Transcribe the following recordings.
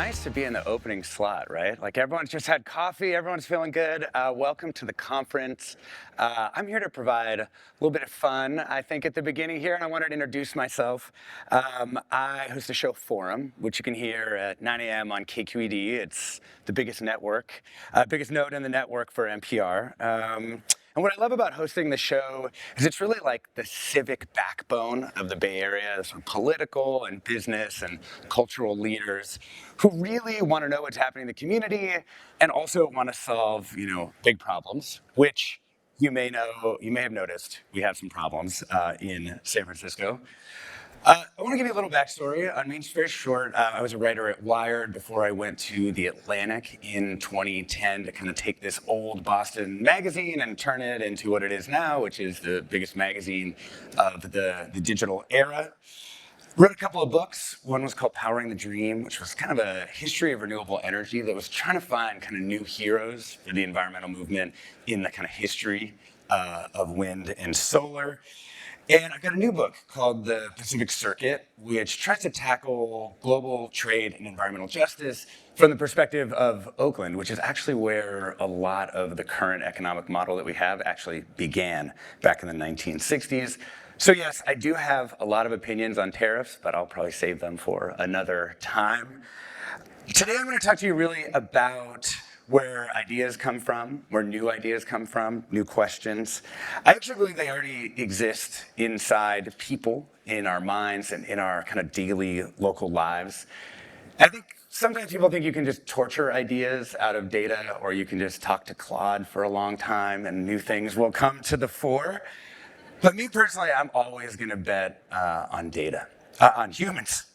nice to be in the opening slot, right? Like everyone's just had coffee, everyone's feeling good. Welcome to the conference. I'm here to provide a little bit of fun, I think, at the beginning here, and I wanted to introduce myself. I host a show, Forum, which you can hear at 9 a.m. on KQED. It's the biggest network, biggest node in the network for NPR. And what I love about hosting the show is it's really like the civic backbone of the Bay Area, some political and business and cultural leaders who really want to know what's happening in the community and also want to solve, big problems, which you may have noticed we have some problems in San Francisco. I want to give you a little backstory on me. It's very short. I was a writer at Wired before I went to The Atlantic in 2010 to kind of take this old Boston magazine and turn it into what it is now, which is the biggest magazine of the digital era. Wrote a couple of books. One was called Powering the Dream, which was kind of a history of renewable energy that was trying to find kind of new heroes for the environmental movement in the kind of history of wind and solar. And I've got a new book called The Pacific Circuit, which tries to tackle global trade and environmental justice from the perspective of Oakland, which is actually where a lot of the current economic model that we have actually began back in the 1960s. So yes, I do have a lot of opinions on tariffs, but I'll probably save them for another time. Today I'm going to talk to you really about where ideas come from, where new ideas come from, new questions. I actually believe they already exist inside people, in our minds, and in our kind of daily local lives. I think sometimes people think you can just torture ideas out of data, or you can just talk to Claude for a long time and new things will come to the fore. But me personally, I'm always going to bet on data, on humans.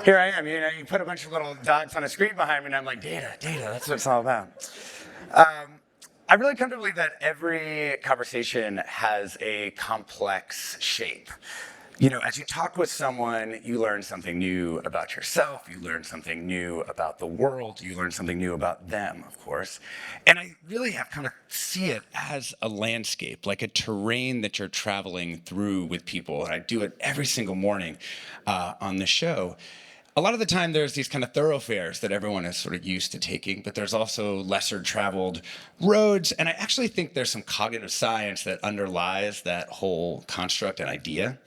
Here I am, you put a bunch of little dots on a screen behind me and I'm like, data, that's what it's all about. I really come to believe that every conversation has a complex shape. As you talk with someone, you learn something new about yourself, you learn something new about the world, you learn something new about them, of course. And I really have kind of see it as a landscape, like a terrain that you're traveling through with people. And I do it every single morning on the show. A lot of the time there's these kind of thoroughfares that everyone is sort of used to taking, but there's also lesser traveled roads. And I actually think there's some cognitive science that underlies that whole construct and idea.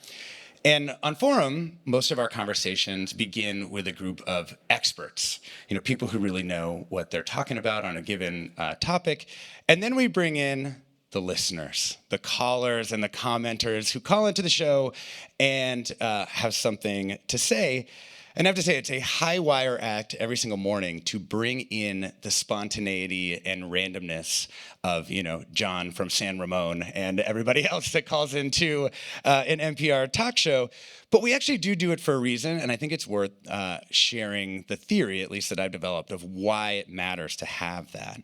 And on Forum, most of our conversations begin with a group of experts, people who really know what they're talking about on a given topic. And then we bring in the listeners, the callers and the commenters who call into the show and have something to say. And I have to say, it's a high wire act every single morning to bring in the spontaneity and randomness of, John from San Ramon and everybody else that calls into an NPR talk show. But we actually do it for a reason, and I think it's worth sharing the theory, at least that I've developed, of why it matters to have that.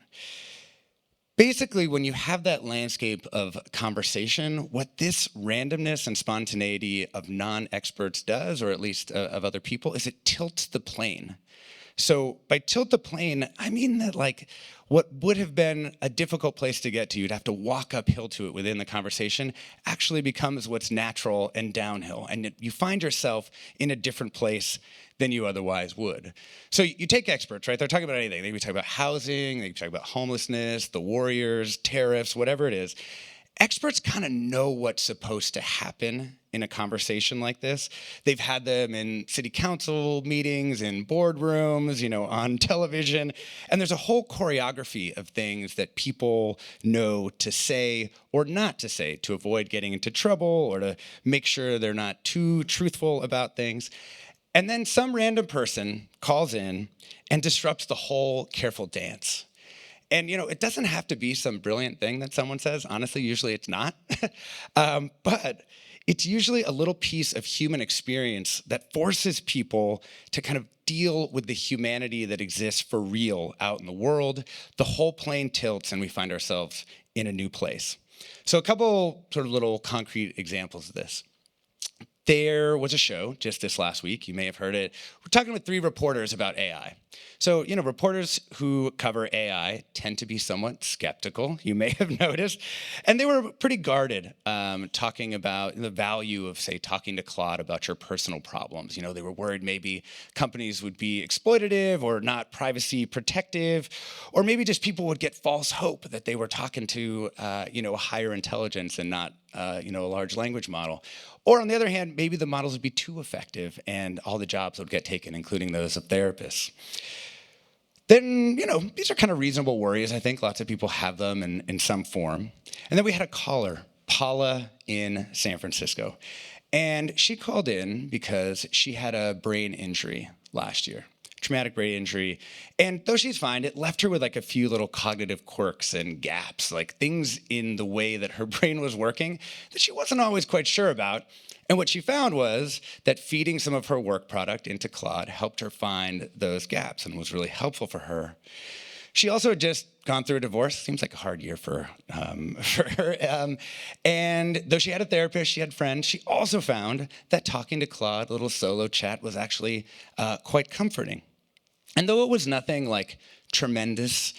Basically, when you have that landscape of conversation, what this randomness and spontaneity of non-experts does, or at least of other people, is it tilts the plane. So by tilt the plane, I mean that what would have been a difficult place to get to, you'd have to walk uphill to it within the conversation, actually becomes what's natural and downhill. And you find yourself in a different place than you otherwise would. So you take experts, right? They're talking about anything. They can talk about housing, they can talk about homelessness, the warriors, tariffs, whatever it is. Experts kind of know what's supposed to happen in a conversation like this. They've had them in city council meetings, in boardrooms, on television. And there's a whole choreography of things that people know to say or not to say to avoid getting into trouble or to make sure they're not too truthful about things. And then some random person calls in and disrupts the whole careful dance. And, it doesn't have to be some brilliant thing that someone says. Honestly, usually it's not. But it's usually a little piece of human experience that forces people to kind of deal with the humanity that exists for real out in the world. The whole plane tilts and we find ourselves in a new place. So a couple sort of little concrete examples of this. there was a show just this last week, you may have heard it. We're talking with 3 reporters about AI. So, reporters who cover AI tend to be somewhat skeptical, you may have noticed. And they were pretty guarded, talking about the value of, say, talking to Claude about your personal problems. They were worried maybe companies would be exploitative or not privacy protective, or maybe just people would get false hope that they were talking to, a higher intelligence and not, a large language model. Or on the other hand, maybe the models would be too effective and all the jobs would get taken, including those of therapists. Then, these are kind of reasonable worries. I think lots of people have them in some form. And then we had a caller, Paula in San Francisco. And she called in because she had a brain injury last year, traumatic brain injury. And though she's fine, it left her with like a few little cognitive quirks and gaps, like things in the way that her brain was working that she wasn't always quite sure about. And what she found was that feeding some of her work product into Claude helped her find those gaps and was really helpful for her. She also had just gone through a divorce. Seems like a hard year for her. And though she had a therapist, she had friends, she also found that talking to Claude, a little solo chat, was actually quite comforting. And though it was nothing like tremendous,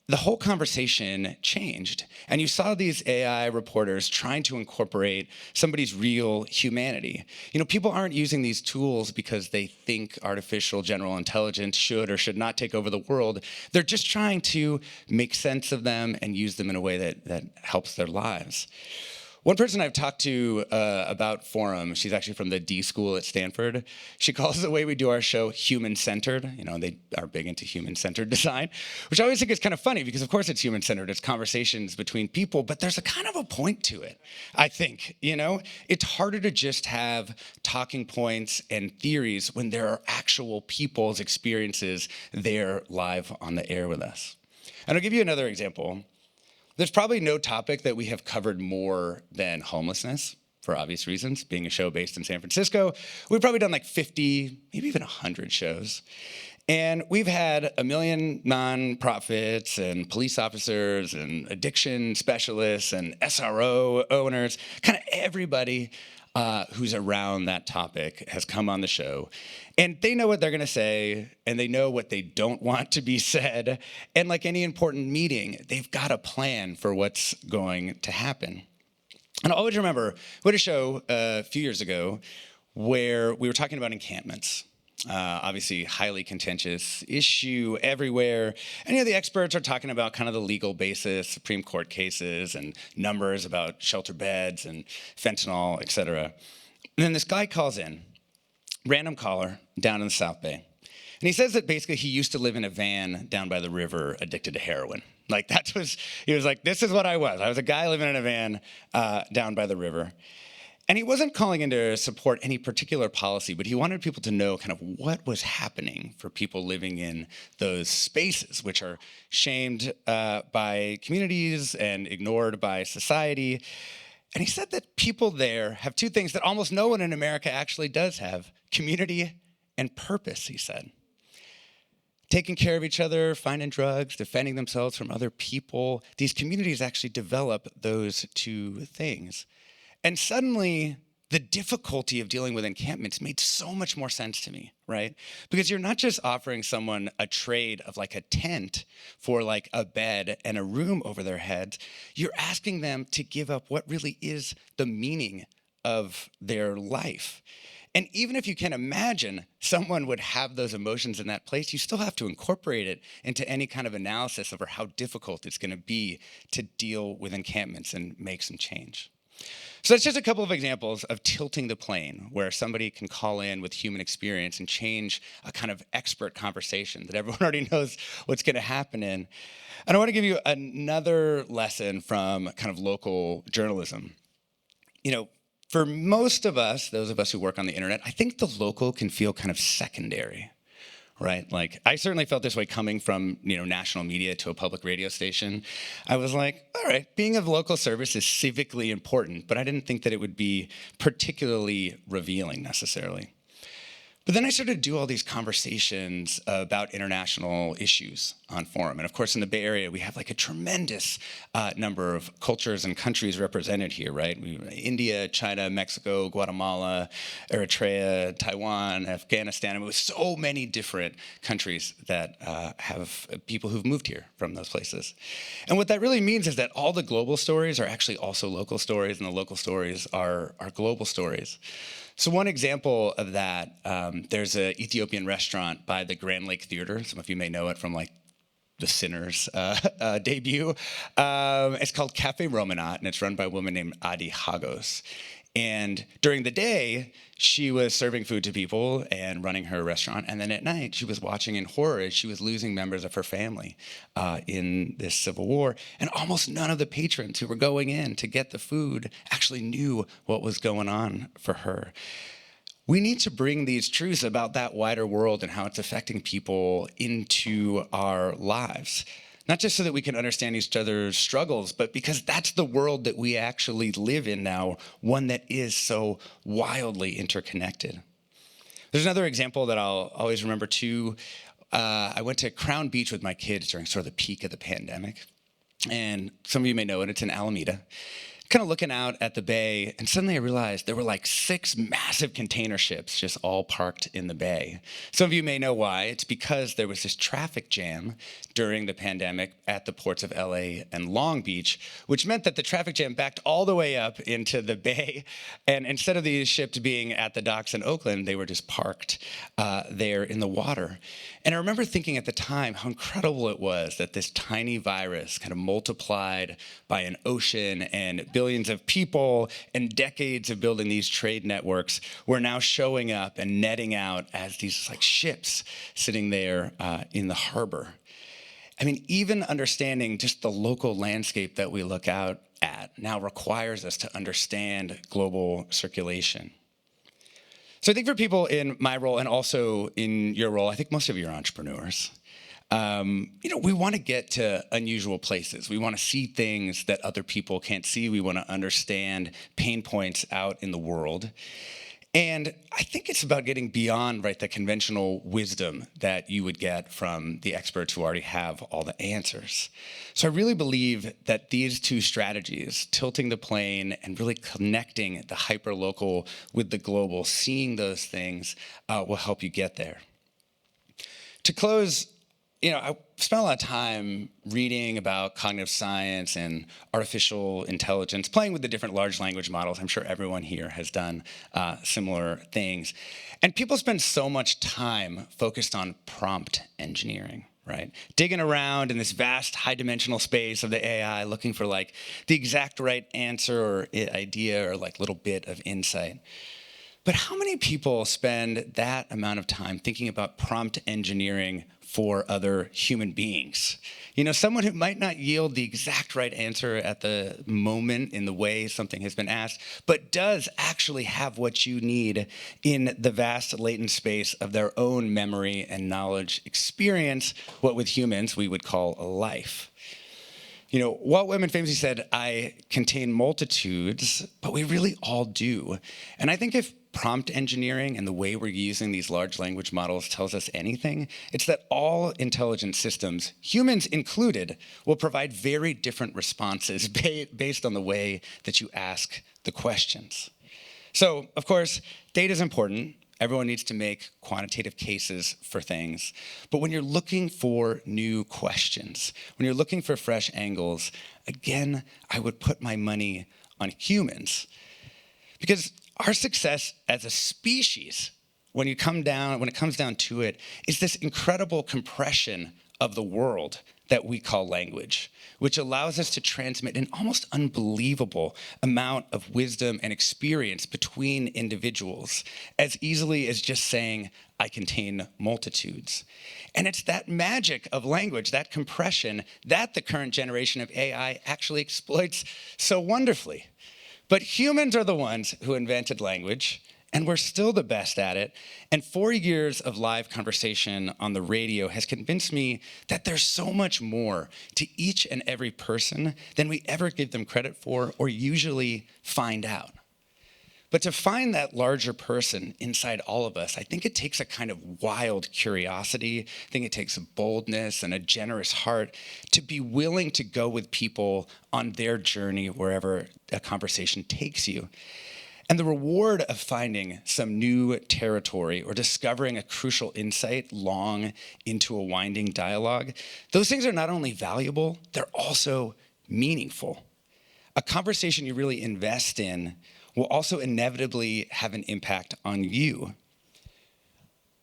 the whole conversation changed. And you saw these AI reporters trying to incorporate somebody's real humanity. People aren't using these tools because they think artificial general intelligence should or should not take over the world. They're just trying to make sense of them and use them in a way that helps their lives. One person I've talked to about Forum, she's actually from the D School at Stanford. She calls the way we do our show human-centered. They are big into human-centered design, which I always think is kind of funny because, of course, it's human-centered. It's conversations between people, but there's a kind of a point to it, I think. It's harder to just have talking points and theories when there are actual people's experiences there live on the air with us. And I'll give you another example. There's probably no topic that we have covered more than homelessness, for obvious reasons. Being a show based in San Francisco, we've probably done like 50, maybe even 100 shows. And we've had 1 million nonprofits and police officers and addiction specialists and SRO owners, kind of everybody who's around that topic has come on the show. And they know what they're going to say, and they know what they don't want to be said. And like any important meeting, they've got a plan for what's going to happen. And I always remember, we had a show a few years ago where we were talking about encampments. Obviously, highly contentious issue everywhere. And the experts are talking about kind of the legal basis, Supreme Court cases, and numbers about shelter beds and fentanyl, et cetera. And then this guy calls in, random caller, down in the South Bay. And he says that basically he used to live in a van down by the river addicted to heroin. He was like, this is what I was. I was a guy living in a van down by the river. And he wasn't calling in to support any particular policy, but he wanted people to know kind of what was happening for people living in those spaces, which are shamed by communities and ignored by society. And he said that people there have 2 things that almost no one in America actually does have: community and purpose, he said. Taking care of each other, finding drugs, defending themselves from other people. These communities actually develop those 2 things. And suddenly, the difficulty of dealing with encampments made so much more sense to me, right? Because you're not just offering someone a trade of like a tent for like a bed and a room over their heads. You're asking them to give up what really is the meaning of their life. And even if you can imagine someone would have those emotions in that place, you still have to incorporate it into any kind of analysis over how difficult it's going to be to deal with encampments and make some change. So that's just a couple of examples of tilting the plane, where somebody can call in with human experience and change a kind of expert conversation that everyone already knows what's going to happen in. And I want to give you another lesson from kind of local journalism. For most of us, those of us who work on the internet, I think the local can feel kind of secondary. Right? Like, I certainly felt this way coming from, national media to a public radio station. I was like, all right, being of local service is civically important, but I didn't think that it would be particularly revealing necessarily. But then I started to do all these conversations about international issues on forum. And of course, in the Bay Area, we have like a tremendous number of cultures and countries represented here, right? India, China, Mexico, Guatemala, Eritrea, Taiwan, Afghanistan. I mean, with so many different countries that have people who've moved here from those places. And what that really means is that all the global stories are actually also local stories, and the local stories are global stories. So one example of that, there's an Ethiopian restaurant by the Grand Lake Theater. Some of you may know it from like the Sinners debut. It's called Cafe Romanat, and it's run by a woman named Adi Hagos. And during the day, she was serving food to people and running her restaurant. And then at night, she was watching in horror as she was losing members of her family in this civil war. And almost none of the patrons who were going in to get the food actually knew what was going on for her. We need to bring these truths about that wider world and how it's affecting people into our lives. Not just so that we can understand each other's struggles, but because that's the world that we actually live in now, one that is so wildly interconnected. There's another example that I'll always remember too. I went to Crown Beach with my kids during sort of the peak of the pandemic. And some of you may know it, it's in Alameda. Kind of looking out at the bay, and suddenly I realized there were like 6 massive container ships just all parked in the bay. Some of you may know why. It's because there was this traffic jam during the pandemic at the ports of LA and Long Beach, which meant that the traffic jam backed all the way up into the bay. And instead of these ships being at the docks in Oakland, they were just parked there in the water. And I remember thinking at the time how incredible it was that this tiny virus kind of multiplied by an ocean and billions of people and decades of building these trade networks were now showing up and netting out as these like ships sitting there in the harbor. I mean, even understanding just the local landscape that we look out at now requires us to understand global circulation. So I think for people in my role and also in your role, I think most of you are entrepreneurs. We want to get to unusual places. We want to see things that other people can't see. We want to understand pain points out in the world. And I think it's about getting beyond, right, the conventional wisdom that you would get from the experts who already have all the answers. So I really believe that these two strategies, tilting the plane and really connecting the hyperlocal with the global, seeing those things will help you get there. To close, I spent a lot of time reading about cognitive science and artificial intelligence, playing with the different large language models. I'm sure everyone here has done similar things. And people spend so much time focused on prompt engineering, right? Digging around in this vast high-dimensional space of the AI, looking for like the exact right answer or idea or like little bit of insight. But how many people spend that amount of time thinking about prompt engineering for other human beings? Someone who might not yield the exact right answer at the moment in the way something has been asked, but does actually have what you need in the vast latent space of their own memory and knowledge experience, what with humans we would call a life. Walt Whitman famously said, "I contain multitudes," but we really all do. And I think if prompt engineering and the way we're using these large language models tells us anything, it's that all intelligent systems, humans included, will provide very different responses based on the way that you ask the questions. So, of course, data is important. Everyone needs to make quantitative cases for things. But when you're looking for new questions, when you're looking for fresh angles, again, I would put my money on humans. Because our success as a species, when it comes down to it, is this incredible compression of the world that we call language, which allows us to transmit an almost unbelievable amount of wisdom and experience between individuals as easily as just saying, "I contain multitudes." And it's that magic of language, that compression, that the current generation of AI actually exploits so wonderfully. But humans are the ones who invented language, and we're still the best at it. And 4 years of live conversation on the radio has convinced me that there's so much more to each and every person than we ever give them credit for or usually find out. But to find that larger person inside all of us, I think it takes a kind of wild curiosity. I think it takes a boldness and a generous heart to be willing to go with people on their journey wherever a conversation takes you. And the reward of finding some new territory or discovering a crucial insight long into a winding dialogue, those things are not only valuable, they're also meaningful. A conversation you really invest in will also inevitably have an impact on you.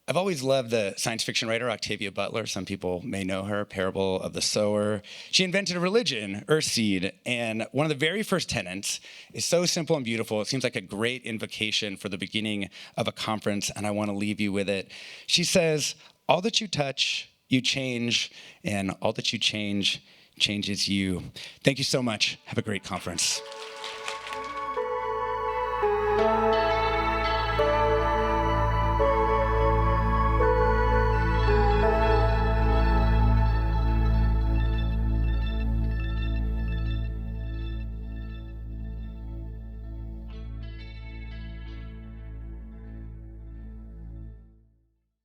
I've always loved the science fiction writer Octavia Butler. Some people may know her, Parable of the Sower. She invented a religion, Earthseed, and one of the very first tenets is so simple and beautiful. It seems like a great invocation for the beginning of a conference, and I want to leave you with it. She says, all that you touch, you change, and all that you change changes you. Thank you so much. Have a great conference.